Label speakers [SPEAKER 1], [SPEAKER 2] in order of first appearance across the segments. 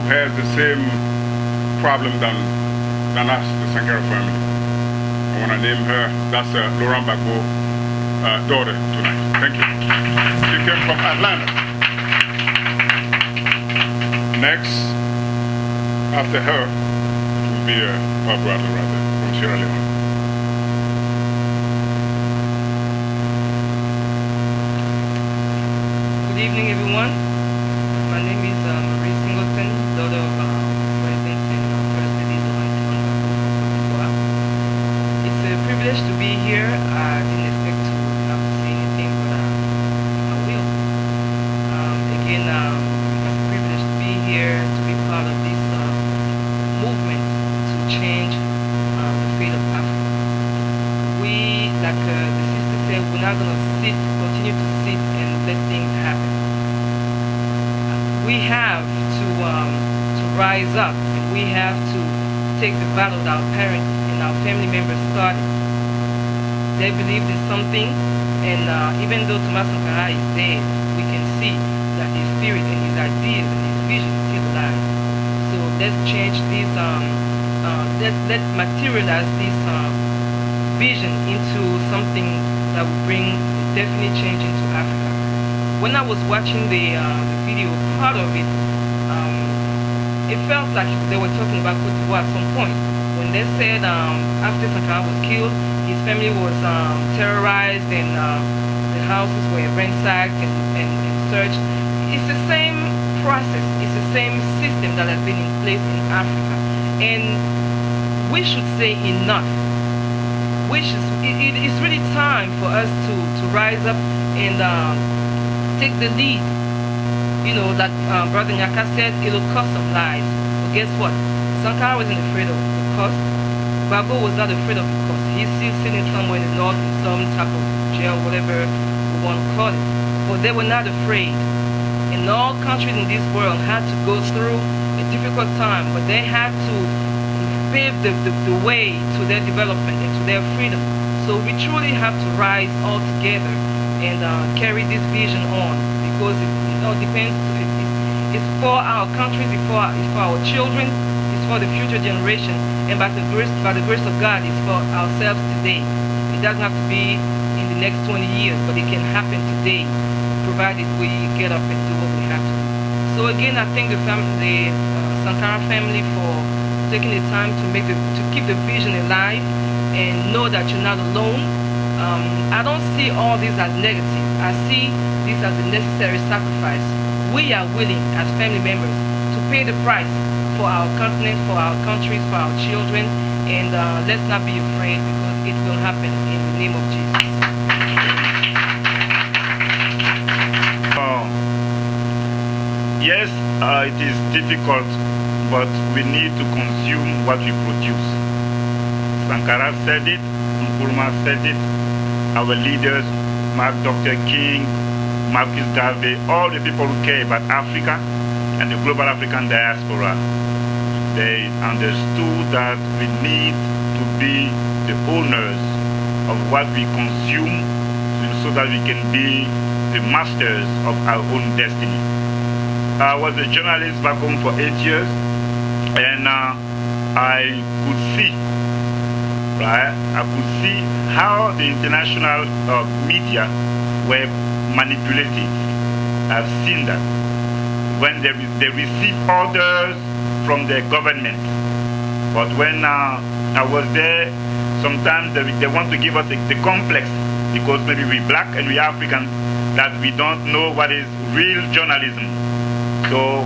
[SPEAKER 1] has the same problem than us, the Sankara family. I want to name her, that's Laurent Gbagbo daughter tonight. Thank you. She came from Atlanta. Next, after her, it will be our brother rather, from Sierra Leone.
[SPEAKER 2] Good evening, everyone. My name is Marie Singleton, daughter of President and First Lady Laurent Gbagbo. It's a privilege to be here. I didn't expect to have to say anything, but I will. Again, it's a privilege to be here, to be part of this movement to change the fate of Africa. We, like the sister said, we're not going to continue to sit and let things happen. We have to rise up, and we have to take the battle that our parents and our family members started. They believed in something, and even though Thomas Sankara is dead, we can see that his spirit and his ideas and his vision is still alive. So let's change this, let's materialize this vision into something that will bring a definite change into Africa. When I was watching the video, part of it, it felt like they were talking about Côte d'Ivoire at some point. When they said after Sankara was killed, his family was terrorized and the houses were ransacked and searched. It's the same process, it's the same system that has been in place in Africa. And we should say enough. It's really time for us to rise up and take the lead. You know, that Brother Nyaka said, it'll cost some lives. But guess what? Sankara wasn't afraid of the cost. Gbagbo was not afraid of the cost. He's still sitting somewhere in the north in some type of jail, whatever we want to call it. But they were not afraid. And all countries in this world had to go through a difficult time, but they had to pave the way to their development and to their freedom. So we truly have to rise all together and carry this vision on, because it all depends. It's for our countries, it's for our children, it's for the future generation, and by the grace of God, it's for ourselves today. It doesn't have to be in the next 20 years, but it can happen today, provided we get up and do what we have to do. So again, I thank the Sankara family for taking the time to keep the vision alive and know that you're not alone. I don't see all this as negative. I see this as a necessary sacrifice. We are willing, as family members, to pay the price for our continent, for our countries, for our children, and let's not be afraid, because it will happen in the name of Jesus.
[SPEAKER 3] Yes, it is difficult, but we need to consume what we produce. Sankara said it, Nkrumah said it, our leaders, Dr. King, Marcus Garvey, all the people who care about Africa and the global African diaspora, they understood that we need to be the owners of what we consume, so that we can be the masters of our own destiny. I was a journalist back home for 8 years, and I could see, right? I could see how the international media were manipulated. I've seen that. When they receive orders from the government. But when I was there, sometimes they want to give us the complex, because maybe we're black and we're African, that we don't know what is real journalism. So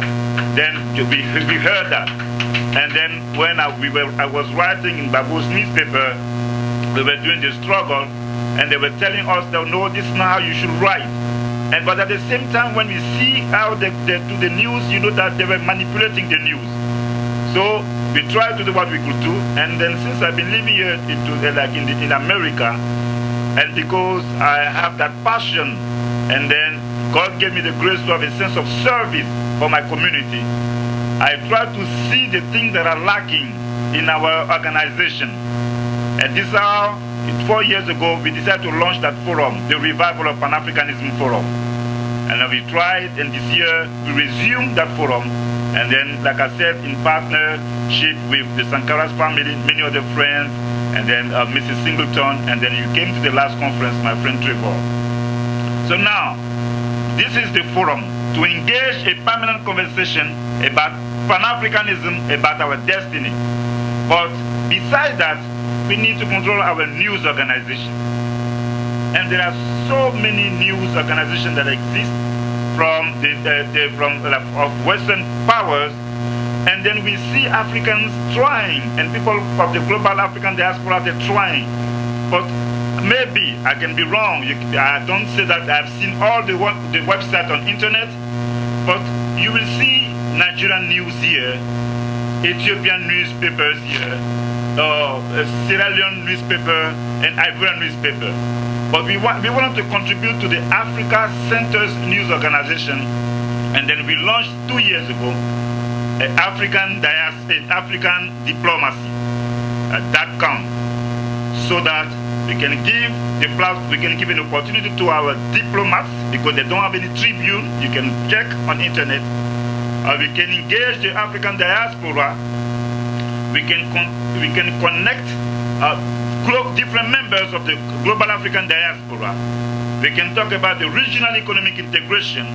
[SPEAKER 3] then we heard that. And then when I was writing in Gbagbo's newspaper, we were doing the struggle, and they were telling us that no, this is not how you should write. But at the same time, when we see how they do the news, you know that they were manipulating the news. So we tried to do what we could do, and then since I've been living here in America, and because I have that passion, and then God gave me the grace to have a sense of service for my community, I try to see the things that are lacking in our organization. And this is how, 4 years ago, we decided to launch that forum, the Revival of Pan-Africanism Forum. And we tried, and this year we resumed that forum And then, like I said, in partnership with the Sankara's family, many other friends, and then Mrs. Singleton, and then you came to the last conference, my friend Trevor. So now, this is the forum to engage a permanent conversation about Pan-Africanism, about our destiny. But besides that, we need to control our news organization. And there are so many news organizations that exist from of Western powers, and then we see Africans trying, and people of the global African diaspora, they're trying. But maybe I can be wrong. I don't say that I've seen all the website on internet, but you will see Nigerian news here, Ethiopian newspapers here, Sierra Leone newspaper, and Ivorian newspaper. But we wanted to contribute to the Africa Centers News Organization, and then we launched 2 years ago African Diplomacy.com, so that we can give an opportunity to our diplomats, because they don't have any tribune. You can check on internet. We can engage the African diaspora. We can connect different members of the global African diaspora. We can talk about the regional economic integration,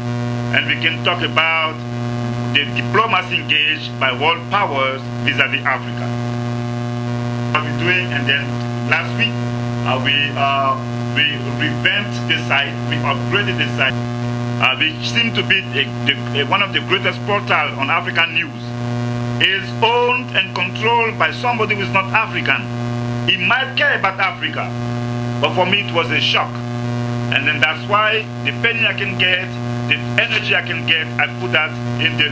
[SPEAKER 3] and we can talk about the diplomacy engaged by world powers vis-à-vis Africa. What we're doing, and then last week we revamped the site, we upgraded the site, which seemed to be one of the greatest portals on African news. It is owned and controlled by somebody who is not African. He might care about Africa, but for me it was a shock. And then that's why the penny I can get, the energy I can get, I put that in the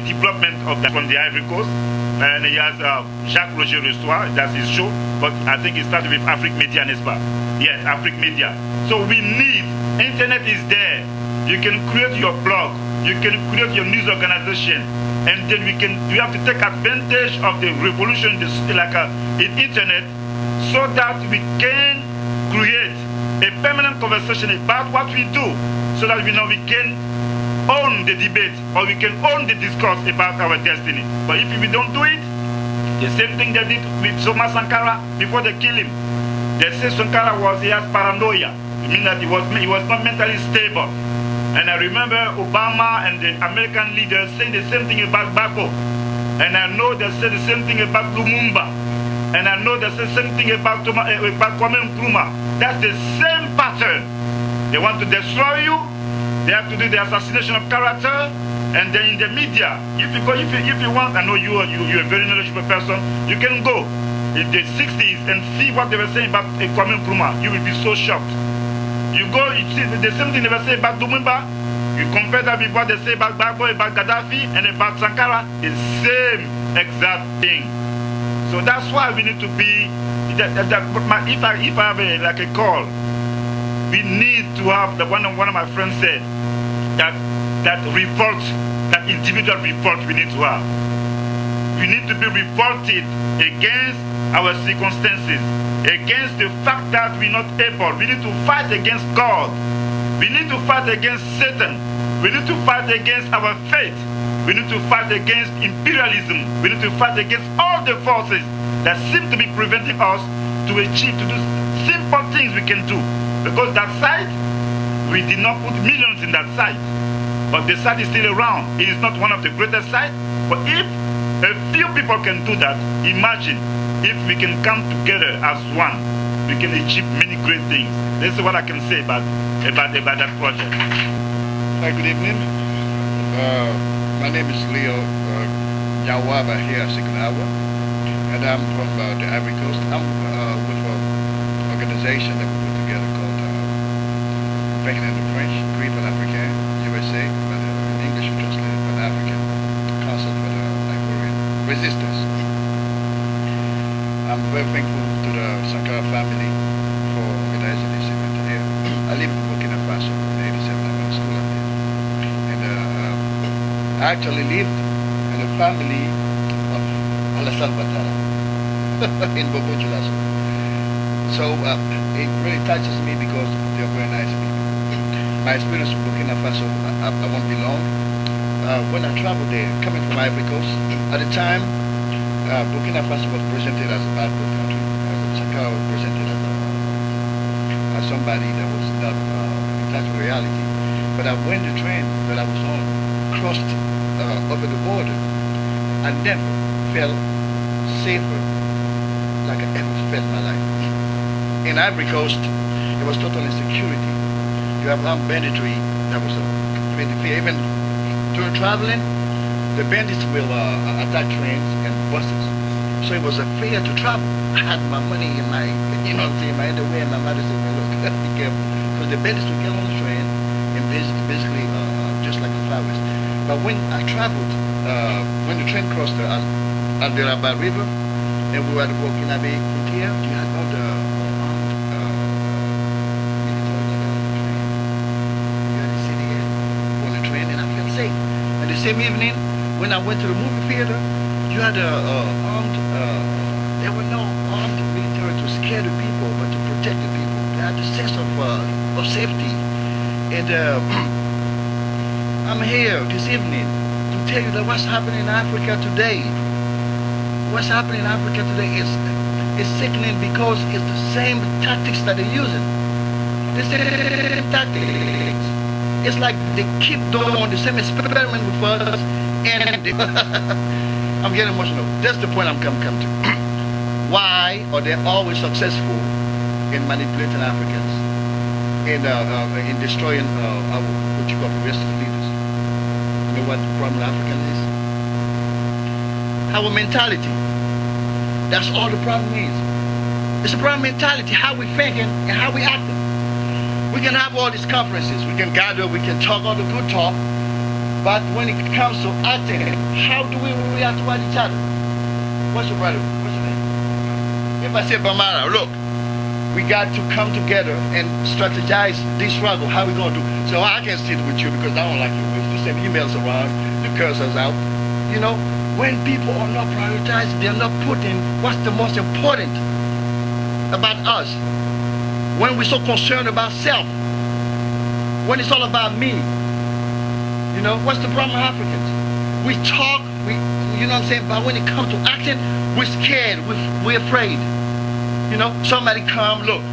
[SPEAKER 3] development of that from the Ivory Coast. And he has Jacques Roger Restois, that's his show, but I think it started with Afrique Media, n'est-ce pas? Yes, Afrique Media. So we need, internet is there. You can create your blog, you can create your news organization, and then we have to take advantage of the revolution in internet, so that we can create a permanent conversation about what we do, so that we can own the debate, or we can own the discourse about our destiny. But if we don't do it, the same thing they did with Thomas Sankara before they kill him. They say Sankara he has paranoia. It means that he was not mentally stable. And I remember Obama and the American leaders saying the same thing about Gbagbo. And I know they say the same thing about Lumumba. And I know they say the same thing about Kwame Nkrumah. That's the same pattern. They want to destroy you. They have to do the assassination of character. And then in the media, if you want, I know you're a very knowledgeable person, you can go in the 60s and see what they were saying about Kwame Nkrumah. You will be so shocked. You go, you see the same thing they were saying about Lumumba. You compare that with what they say about Gbagbo, about Gaddafi, and about Sankara, the same exact thing. So that's why we need to be. If I have a call, we need to have one of my friends said that revolt, that individual revolt we need to have. We need to be revolted against our circumstances, against the fact that we're not able. We need to fight against God. We need to fight against Satan. We need to fight against our faith. We need to fight against imperialism. We need to fight against all the forces that seem to be preventing us to do simple things we can do. Because that site, we did not put millions in that site. But the site is still around. It is not one of the greatest sites. But if a few people can do that, imagine if we can come together as one, we can achieve many great things. This is what I can say about that project.
[SPEAKER 4] Hi, good evening. My name is Leo Nyawaba here at Sikanawa, and I'm from the Ivory Coast. I'm with an organization that we put together called Compagnie in the French, Cri Pan-Africain, USA, but in English we translate Pan-African Council for the Ivorian Resistance. I'm very thankful to the Sankara family for organizing this event here. I live in Burkina Faso in 87. I went to school up there. And I actually lived in a family of Alassane Ouattara in Bobo Dioulasso. So it really touches me because they're very nice people. My experience in Burkina Faso, I won't be long. when I traveled there, coming from Ivory Coast, at the time, Burkina Faso was presented as a backward country. Sankara was presented as somebody that was not in touch with reality. But when the train that I was on crossed over the border, I never felt safer like I ever felt in my life. In Ivory Coast, it was total insecurity. You have armed banditry that was completely fear. Even during traveling, the bandits will attack trains and buses. So it was a fear to travel. I had my money in my, you know what I'm saying, my underwear, and my mother said, well, look, be careful. Because the bandits would get on the train and basically just like the flowers. But when I traveled, when the train crossed the Alderaba River, and we were at the Burkina Faso frontier, you had all the the same evening, when I went to the movie theater, you had armed, there were no armed military to scare the people, but to protect the people. They had the sense of safety. And I'm here this evening to tell you that what's happening in Africa today, what's happening in Africa today is sickening because it's the same tactics that they're using. The same tactics. It's like they keep doing the same experiment with us, and I'm getting emotional. That's the point I'm coming to. Why are they always successful in manipulating Africans and in destroying our, what you call, progressive leaders? You know what the problem with Africans is? Our mentality. That's all the problem is. It's a problem mentality, how we thinking and how we acting. We can have all these conferences, we can gather, we can talk all the good talk, but when it comes to acting, how do we react to each other? What's your brother? What's your name? If I say, Bamara, look, we got to come together and strategize this struggle, how we going to do? So I can sit with you because I don't like you send emails around, you curse us out. You know, when people are not prioritized, they're not putting what's the most important about us. When we're so concerned about self, when it's all about me, you know, what's the problem with Africans? We talk, you know what I'm saying, but when it comes to acting, we're scared, we're afraid. You know, somebody come, look,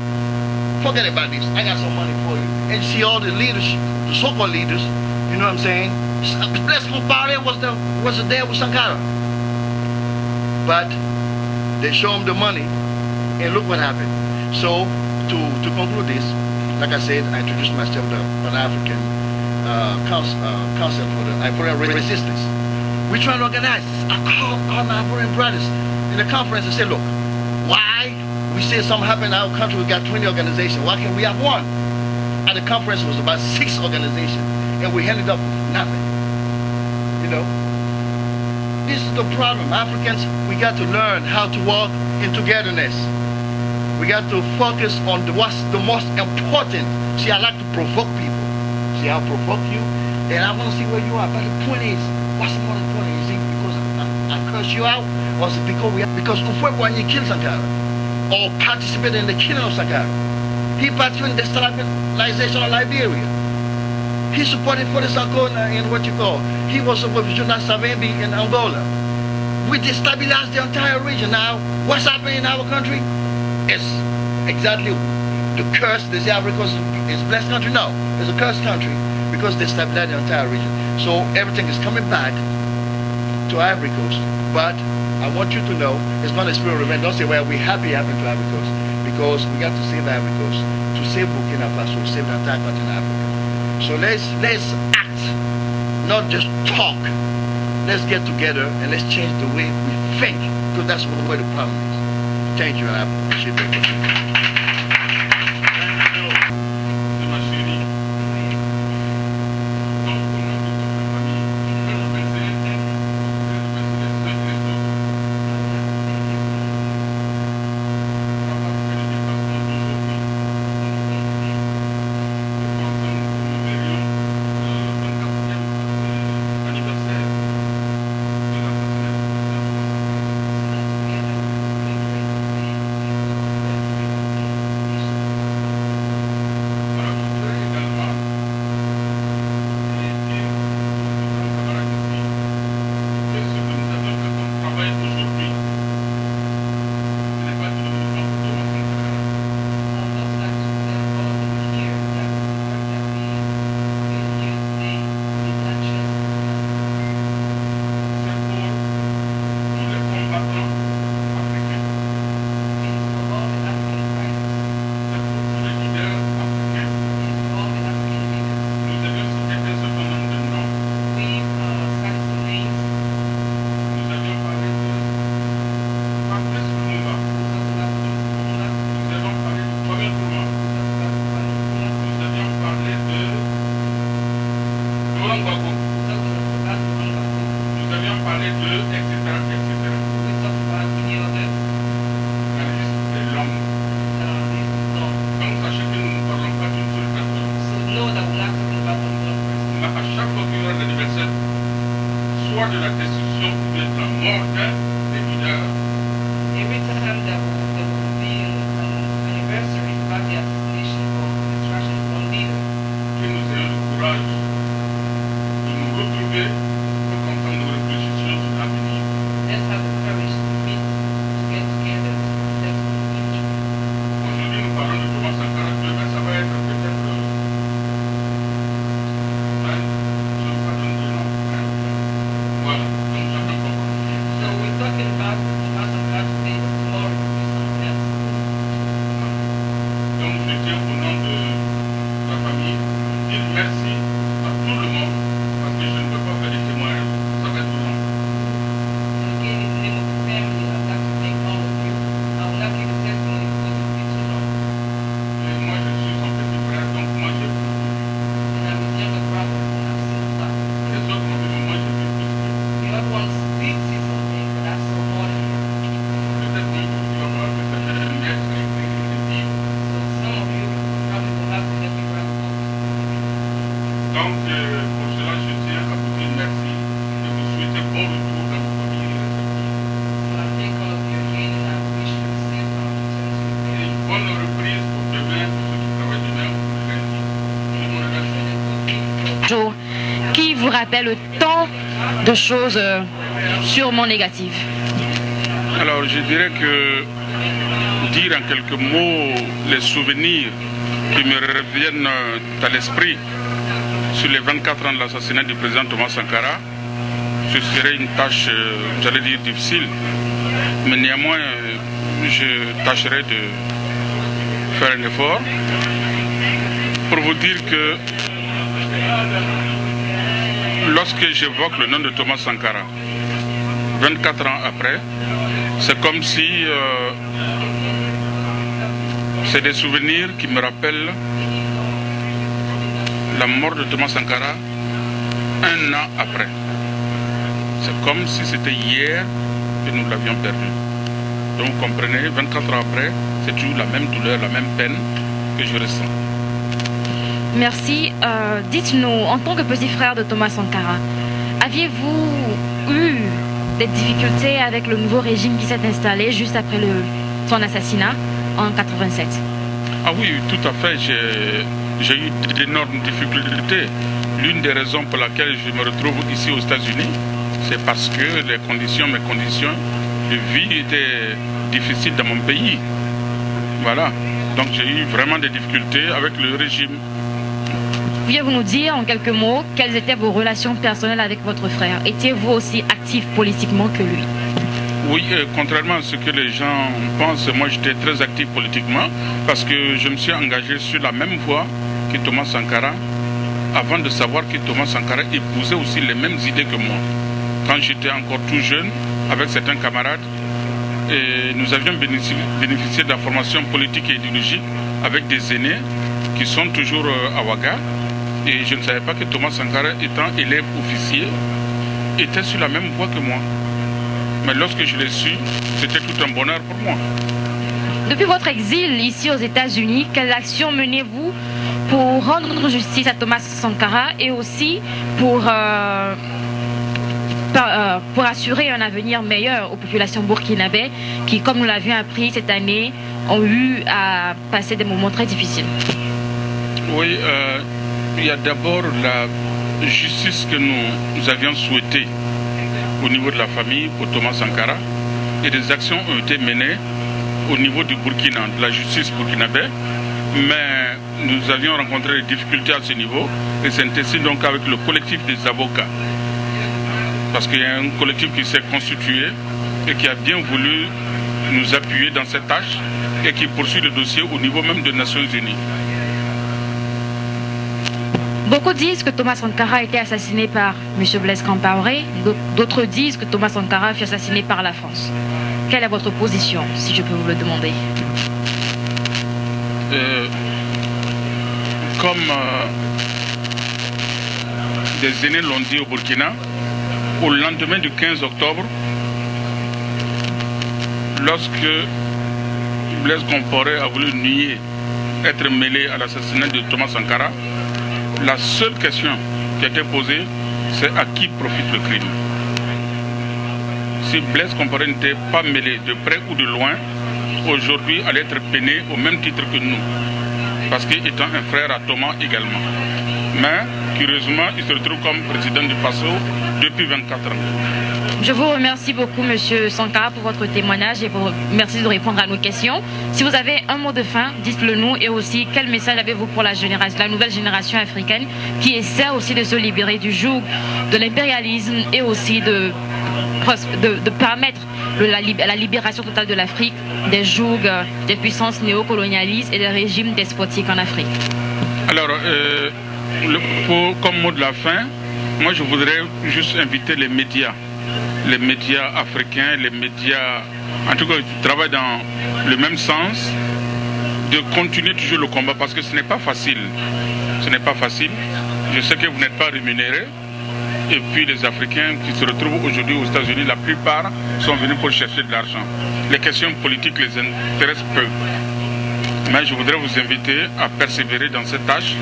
[SPEAKER 4] forget about this, I got some money for you. And you see all the leaders, the so-called leaders, you know what I'm saying? Blaise Compaoré was there with Sankara. But they show him the money, and look what happened. So, to conclude this, like I said, I introduced myself to the Pan-African Council for the Ivorian Resistance. We're trying to organize. I called all my Ivorian brothers in the conference and said, look, why we say something happened in our country, we got 20 organizations, why can't we have one? At the conference it was about 6 organizations, and we ended up with nothing. You know? This is the problem. Africans, we got to learn how to work in togetherness. We got to focus on what's the most important. See, I like to provoke people. See, I'll provoke you, and I want to see where you are. But the point is, what's the most important? Is it because I curse you out, or is it because Ufwebwanyi killed Sankara, or participated in the killing of Sankara? He participated in the destabilization of Liberia. He supported Foday Sankoh in what you call. He was with Jonas Savimbi in Angola. We destabilized the entire region. Now, what's happening in our country? It's exactly the curse. They say Ivory Coast is a blessed country. No, it's a cursed country because they stabilized the entire region. So everything is coming back to Ivory Coast. But I want you to know it's not a spirit of revenge. Don't say, well, we're happy it happened to Ivory Coast, because we got to save Ivory Coast, to save Burkina Faso, to save the entire continent of Africa. So let's act, not just talk. Let's get together and let's change the way we think, because that's where the problem is. Thank you, and I appreciate the opportunity.
[SPEAKER 1] parler de etc. etc.
[SPEAKER 2] We talk about any other.
[SPEAKER 1] La liste est longue.
[SPEAKER 2] No.
[SPEAKER 1] Donc sachez que nous ne parlons pas d'une seule personne.
[SPEAKER 2] So know that we're not talking about only one person.
[SPEAKER 1] Mais à chaque fois qu'il y aura l'anniversaire, soit de la destruction ou de la mort d'un des leaders,
[SPEAKER 2] Every time that there will be an anniversary about the assassination or destruction of one leader,
[SPEAKER 1] que nous ayons le courage de nous retrouver pour qu'ensemble nous réfléchissions sur l'avenir.
[SPEAKER 2] let's have the courage to meet, to get together, to reflect on the future.
[SPEAKER 1] Aujourd'hui, nous parlons de Thomas Sankara. Demain, ça va être peut-être. Je ne vais pas donner de nom. Voilà, donc chacun comprend.
[SPEAKER 2] So we're talking about Sankara today, but tomorrow it will be something else.
[SPEAKER 1] Donc je tiens au nom de la famille dire merci à tout le monde parce que je ne peux pas faire des témoignages, ça va être long.
[SPEAKER 2] And again, in the name of the family, I'd like to thank all of you. I will not give a testimony because it will be too long.
[SPEAKER 1] Et moi je suis son petit frère, donc moi j'ai vu.
[SPEAKER 2] And I'm his younger brother, and I've seen a lot.
[SPEAKER 1] Les autres ont vu, mais moi j'ai vu plus que.
[SPEAKER 2] The other ones did see something, but I saw more than him.
[SPEAKER 1] Peut-être qu'on peut dire avoir que c'était un maître qui
[SPEAKER 2] So some of you probably will have to let me write a book.
[SPEAKER 1] Donc pour cela je tiens à vous dire merci et vous souhaiter bon retour dans vos familles respectives.
[SPEAKER 2] So I thank all of you again, and I wish you a safe return to your
[SPEAKER 1] Et une bonne reprise pour demain, pour ceux qui travaillent demain ou le lundi. Je vous remercie.
[SPEAKER 5] Jour qui vous rappelle tant de choses sûrement négatives.
[SPEAKER 1] Alors je dirais que dire en quelques mots les souvenirs qui me reviennent à l'esprit sur les 24 ans de l'assassinat du président Thomas Sankara, ce serait une tâche, j'allais dire, difficile. Mais néanmoins, je tâcherai de faire un effort pour vous dire que lorsque j'évoque le nom de Thomas Sankara, 24 ans après, c'est comme si c'est des souvenirs qui me rappellent la mort de Thomas Sankara un an après. C'est comme si c'était hier que nous l'avions perdu. Donc vous comprenez, 24 ans après, c'est toujours la même douleur, la même peine que je ressens.
[SPEAKER 5] Merci. Dites-nous, en tant que petit frère de Thomas Sankara, aviez-vous eu des difficultés avec le nouveau régime qui s'est installé juste après son assassinat en 87?
[SPEAKER 1] Ah oui, tout à fait. J'ai eu d'énormes difficultés. L'une des raisons pour laquelle je me retrouve ici aux États-Unis, c'est parce que mes conditions de vie étaient difficiles dans mon pays. Voilà. Donc j'ai eu vraiment des difficultés avec le régime.
[SPEAKER 5] Pouviez-vous nous dire en quelques mots quelles étaient vos relations personnelles avec votre frère? Étiez-vous aussi actif politiquement que lui?
[SPEAKER 1] Oui, contrairement à ce que les gens pensent, moi j'étais très actif politiquement parce que je me suis engagé sur la même voie que Thomas Sankara avant de savoir que Thomas Sankara épousait aussi les mêmes idées que moi. Quand j'étais encore tout jeune, avec certains camarades, et nous avions bénéficié de la formation politique et idéologique avec des aînés qui sont toujours à Ouaga. Et je ne savais pas que Thomas Sankara, étant élève officier, était sur la même voie que moi. Mais lorsque je l'ai su, c'était tout un bonheur pour moi.
[SPEAKER 5] Depuis votre exil ici aux États-Unis, quelles actions menez-vous pour rendre justice à Thomas Sankara et aussi pour assurer un avenir meilleur aux populations burkinabè qui, comme nous l'avions appris cette année, ont eu à passer des moments très difficiles?
[SPEAKER 1] Oui, il y a d'abord la justice que nous avions souhaitée au niveau de la famille pour Thomas Sankara, et des actions ont été menées au niveau du Burkina, de la justice burkinabé, mais nous avions rencontré des difficultés à ce niveau et c'est ainsi donc avec le collectif des avocats, parce qu'il y a un collectif qui s'est constitué et qui a bien voulu nous appuyer dans cette tâche et qui poursuit le dossier au niveau même des Nations Unies.
[SPEAKER 5] Beaucoup disent que Thomas Sankara a été assassiné par M. Blaise Compaoré, d'autres disent que Thomas Sankara fut assassiné par la France. Quelle est votre position, si je peux vous le demander?
[SPEAKER 1] Comme des aînés l'ont dit au Burkina, au lendemain du 15 octobre, lorsque Blaise Compaoré a voulu nier être mêlé à l'assassinat de Thomas Sankara, la seule question qui a été posée, c'est à qui profite le crime. Si Blaise Compaoré n'était pas mêlé de près ou de loin, aujourd'hui allait être peiné au même titre que nous, parce qu'étant un frère à Thomas également. Mais, curieusement, il se retrouve comme président du FASO depuis 24 ans.
[SPEAKER 5] Je vous remercie beaucoup, Monsieur Sankara, pour votre témoignage et vous remercie de répondre à nos questions. Si vous avez un mot de fin, dites-le nous. Et aussi, quel message avez-vous pour la nouvelle génération africaine qui essaie aussi de se libérer du joug de l'impérialisme et aussi de permettre la libération totale de l'Afrique des jougs des puissances néocolonialistes et des régimes despotiques en Afrique?
[SPEAKER 1] Alors, comme mot de la fin, moi je voudrais juste inviter les médias africains, les médias, en tout cas qui travaillent dans le même sens, de continuer toujours le combat parce que ce n'est pas facile. Ce n'est pas facile. Je sais que vous n'êtes pas rémunérés. Et puis les Africains qui se retrouvent aujourd'hui aux États-Unis, la plupart sont venus pour chercher de l'argent. Les questions politiques les intéressent peu. Mais je voudrais vous inviter à persévérer dans cette tâche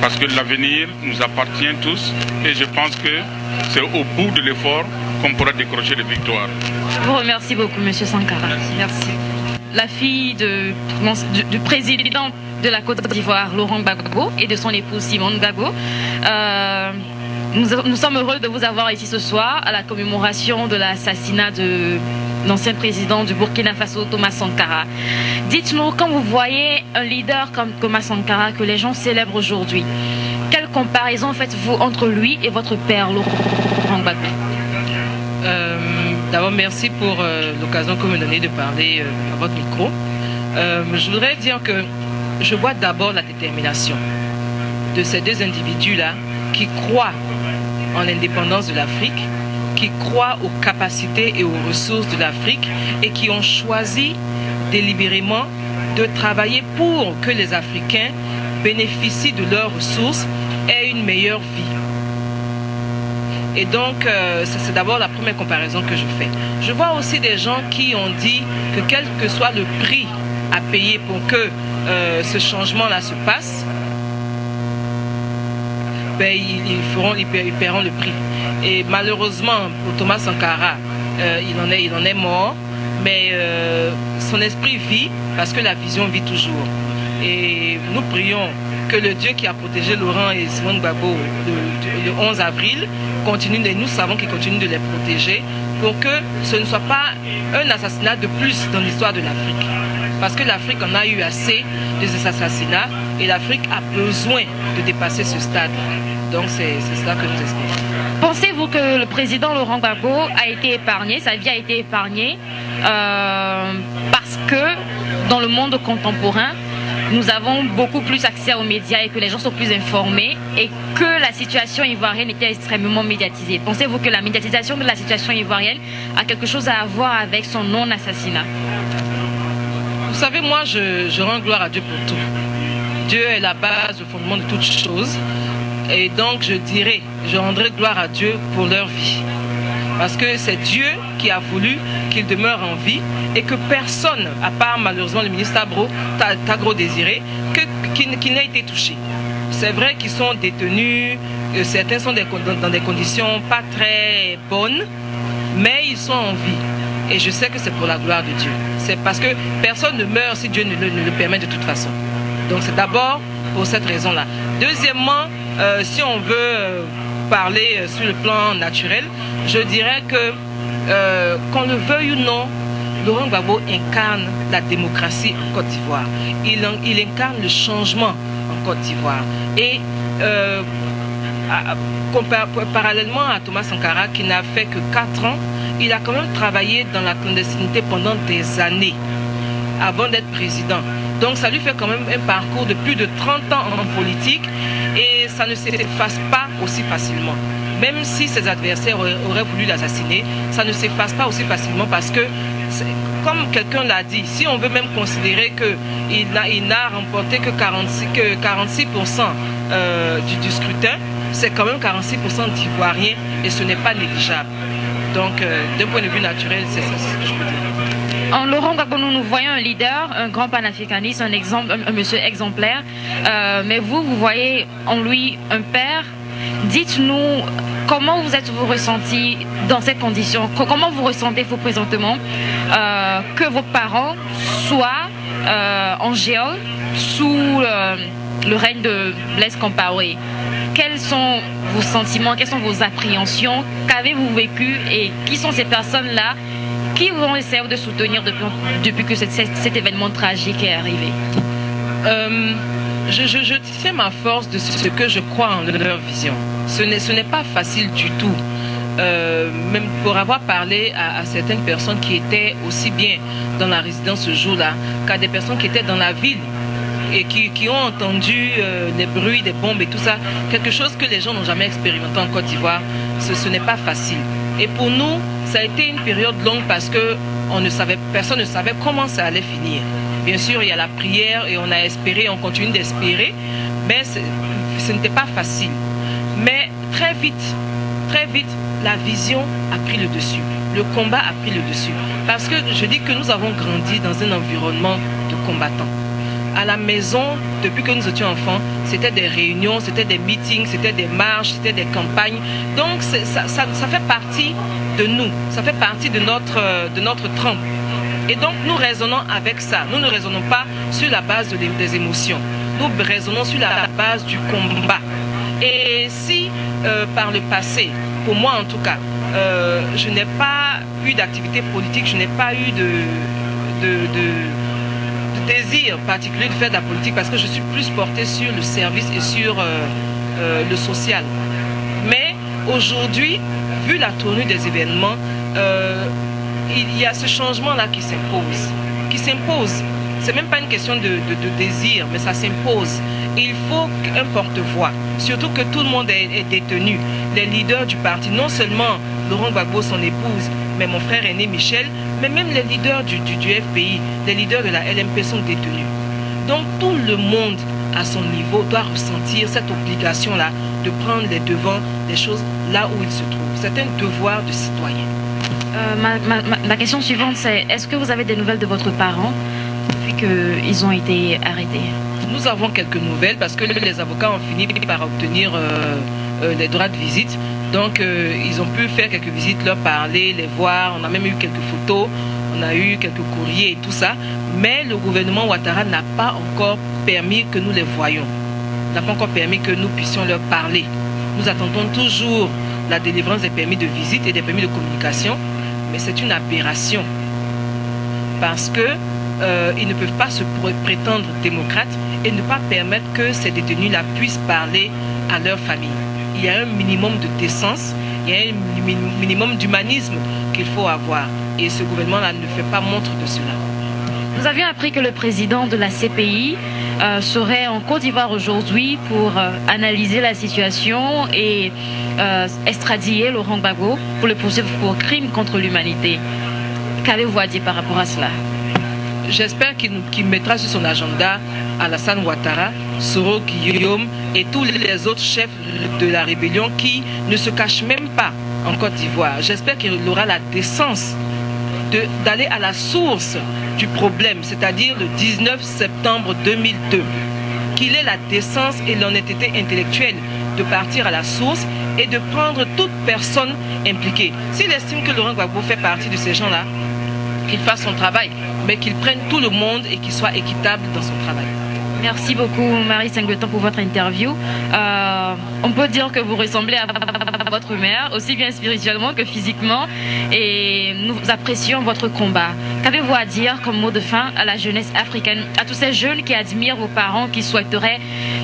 [SPEAKER 1] parce que l'avenir nous appartient tous et je pense que c'est au bout de l'effort qu'on pourra décrocher les victoires.
[SPEAKER 5] Je vous remercie beaucoup, Monsieur Sankara. Merci. La fille du président de la Côte d'Ivoire, Laurent Gbagbo, et de son épouse Simone Gbagbo. Nous sommes heureux de vous avoir ici ce soir à la commémoration de l'assassinat de l'ancien président du Burkina Faso, Thomas Sankara. Dites-nous, quand vous voyez un leader comme Thomas Sankara que les gens célèbrent aujourd'hui, quelle comparaison faites-vous entre lui et votre père, Laurent Gbagbo?
[SPEAKER 2] D'abord, merci pour l'occasion que vous me donnez de parler à votre micro. Je voudrais dire que je vois d'abord la détermination de ces deux individus-là qui croient en l'indépendance de l'Afrique, qui croient aux capacités et aux ressources de l'Afrique et qui ont choisi délibérément de travailler pour que les Africains bénéficient de leurs ressources et une meilleure vie. Et donc, c'est d'abord la première comparaison que je fais. Je vois aussi des gens qui ont dit que quel que soit le prix à payer pour que ce changement-là se passe, ben, ils paieront le prix. Et malheureusement, pour Thomas Sankara, il en est mort, mais son esprit vit parce que la vision vit toujours. Et nous prions que le Dieu qui a protégé Laurent et Simone Gbagbo le 11 avril continue, et nous savons qu'il continue de les protéger pour que ce ne soit pas un assassinat de plus dans l'histoire de l'Afrique. Parce que l'Afrique en a eu assez de ces assassinats et l'Afrique a besoin de dépasser ce stade. Donc c'est ça que nous espérons.
[SPEAKER 5] Pensez-vous que le président Laurent Gbagbo a été épargné, sa vie a été épargnée parce que dans le monde contemporain, nous avons beaucoup plus accès aux médias et que les gens sont plus informés et que la situation ivoirienne était extrêmement médiatisée? Pensez-vous que la médiatisation de la situation ivoirienne a quelque chose à voir avec son non-assassinat?
[SPEAKER 2] Vous savez, moi, je rends gloire à Dieu pour tout. Dieu est la base, le fondement de toutes choses. Et donc, je rendrai gloire à Dieu pour leur vie. Parce que c'est Dieu qui a voulu qu'ils demeurent en vie et que personne, à part malheureusement le ministre Tagro Désiré, qui n'a été touché. C'est vrai qu'ils sont détenus, certains sont dans des conditions pas très bonnes, mais ils sont en vie. Et je sais que c'est pour la gloire de Dieu. C'est parce que personne ne meurt si Dieu ne le permet de toute façon. Donc c'est d'abord pour cette raison-là. Deuxièmement, si on veut parler sur le plan naturel, je dirais que qu'on le veuille ou non, Laurent Gbagbo incarne la démocratie en Côte d'Ivoire. Il incarne le changement en Côte d'Ivoire. Et parallèlement à Thomas Sankara, qui n'a fait que 4 ans, il a quand même travaillé dans la clandestinité pendant des années avant d'être président. Donc ça lui fait quand même un parcours de plus de 30 ans en politique et ça ne s'efface pas aussi facilement. Même si ses adversaires auraient voulu l'assassiner, ça ne s'efface pas aussi facilement parce que, comme quelqu'un l'a dit, si on veut même considérer qu'il n'a remporté que 46% du scrutin, c'est quand même 46% d'Ivoiriens et ce n'est pas négligeable. Donc, d'un point de vue naturel, c'est ça, c'est ce que je peux dire.
[SPEAKER 5] En Laurent Gbagbo, nous voyons un leader, un grand panafricaniste, un exemple, un monsieur exemplaire. Mais vous voyez en lui un père. Dites-nous comment vous êtes-vous ressenti dans cette condition, comment vous ressentez-vous présentement que vos parents soient en géol sous le règne de Blaise Compaoré. Quels sont vos sentiments, quelles sont vos appréhensions, qu'avez-vous vécu et qui sont ces personnes-là qui vous essaient de soutenir depuis que cet événement tragique est arrivé?
[SPEAKER 2] Je tiens ma force de ce que je crois en leur vision. Ce n'est pas facile du tout. Même pour avoir parlé à certaines personnes qui étaient aussi bien dans la résidence ce jour-là qu'à des personnes qui étaient dans la ville et qui ont entendu les bruits des bombes et tout ça, quelque chose que les gens n'ont jamais expérimenté en Côte d'Ivoire, ce n'est pas facile. Et pour nous, ça a été une période longue parce que personne ne savait comment ça allait finir. Bien sûr, il y a la prière et on a espéré, on continue d'espérer, mais ce n'était pas facile. Mais très vite, la vision a pris le dessus. Le combat a pris le dessus. Parce que je dis que nous avons grandi dans un environnement de combattants. À la maison, depuis que nous étions enfants, c'était des réunions, c'était des meetings, c'était des marches, c'était des campagnes. Donc ça fait partie de nous, ça fait partie de notre trempe. Et donc nous raisonnons avec ça. Nous ne raisonnons pas sur la base des émotions. Nous raisonnons sur la base du combat. Et si par le passé, pour moi en tout cas, je n'ai pas eu d'activité politique, je n'ai pas eu de désir particulier de faire de la politique parce que je suis plus portée sur le service et sur le social. Mais aujourd'hui, vu la tournure des événements, il y a ce changement-là qui s'impose. C'est même pas une question de désir, mais ça s'impose. Il faut un porte-voix, surtout que tout le monde est détenu. Les leaders du parti, non seulement Laurent Gbagbo, son épouse, mais mon frère aîné Michel, mais même les leaders du FPI, les leaders de la LMP sont détenus. Donc tout le monde à son niveau doit ressentir cette obligation-là de prendre les devants des choses là où il se trouve. C'est un devoir de citoyen.
[SPEAKER 5] Ma question suivante, c'est est-ce que vous avez des nouvelles de votre parent depuis qu'ils ont été arrêtés?
[SPEAKER 2] Nous avons quelques nouvelles parce que les avocats ont fini par obtenir les droits de visite. Donc ils ont pu faire quelques visites, leur parler, les voir. On a même eu quelques photos, on a eu quelques courriers et tout ça. Mais le gouvernement Ouattara n'a pas encore permis que nous les voyions. N'a pas encore permis que nous puissions leur parler. Nous attendons toujours la délivrance des permis de visite et des permis de communication. Mais c'est une aberration. Parce que ils ne peuvent pas se prétendre démocrates et ne pas permettre que ces détenus-là puissent parler à leur famille. Il y a un minimum de décence, il y a un minimum d'humanisme qu'il faut avoir. Et ce gouvernement-là ne fait pas montre de cela.
[SPEAKER 5] Nous avions appris que le président de la CPI serait en Côte d'Ivoire aujourd'hui pour analyser la situation et extradier Laurent Gbagbo pour le poursuivre pour crime contre l'humanité. Qu'avez-vous à dire par rapport à cela?
[SPEAKER 2] J'espère qu'il mettra sur son agenda Alassane Ouattara, Soro Guillaume et tous les autres chefs de la rébellion qui ne se cachent même pas en Côte d'Ivoire. J'espère qu'il aura la décence d'aller à la source du problème, c'est-à-dire le 19 septembre 2002. Qu'il ait la décence et l'honnêteté intellectuelle de partir à la source et de prendre toute personne impliquée. S'il estime que Laurent Gbagbo fait partie de ces gens-là, qu'il fasse son travail, mais qu'il prenne tout le monde et qu'il soit équitable dans son travail.
[SPEAKER 5] Merci beaucoup Marie Singleton pour votre interview. On peut dire que vous ressemblez à votre mère, aussi bien spirituellement que physiquement, et nous apprécions votre combat. Qu'avez-vous à dire comme mot de fin à la jeunesse africaine, à tous ces jeunes qui admirent vos parents, qui souhaiteraient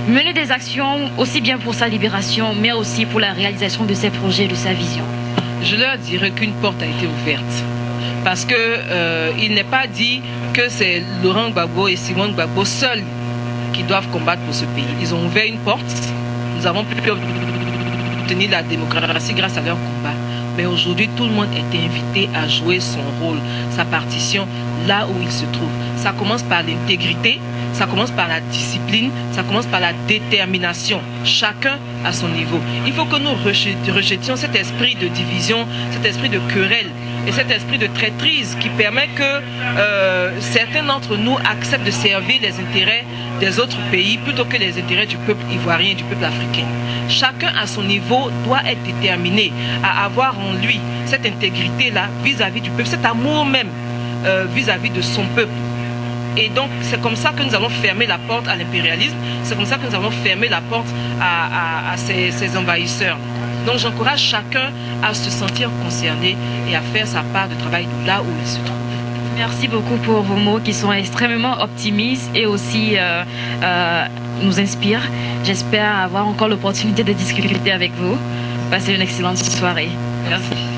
[SPEAKER 5] mener des actions aussi bien pour sa libération, mais aussi pour la réalisation de ses projets, de sa vision?
[SPEAKER 2] Je leur dirais qu'une porte a été ouverte. Parce qu'il n'est pas dit que c'est Laurent Gbagbo et Simone Gbagbo seuls qui doivent combattre pour ce pays. Ils ont ouvert une porte. Nous avons pu obtenir la démocratie grâce à leur combat. Mais aujourd'hui, tout le monde est invité à jouer son rôle, sa partition, là où il se trouve. Ça commence par l'intégrité, Ça commence par la discipline, ça commence par la détermination. Chacun à son niveau. Il faut que nous rejetions cet esprit de division, cet esprit de querelle et cet esprit de traîtrise qui permet que certains d'entre nous acceptent de servir les intérêts des autres pays plutôt que les intérêts du peuple ivoirien et du peuple africain. Chacun à son niveau doit être déterminé à avoir en lui cette intégrité-là vis-à-vis du peuple, cet amour même vis-à-vis de son peuple. Et donc, c'est comme ça que nous allons fermer la porte à l'impérialisme, c'est comme ça que nous allons fermer la porte à ces envahisseurs. Donc, j'encourage chacun à se sentir concerné et à faire sa part de travail là où il se trouve.
[SPEAKER 5] Merci beaucoup pour vos mots qui sont extrêmement optimistes et aussi nous inspirent. J'espère avoir encore l'opportunité de discuter avec vous. Passez une excellente soirée. Merci.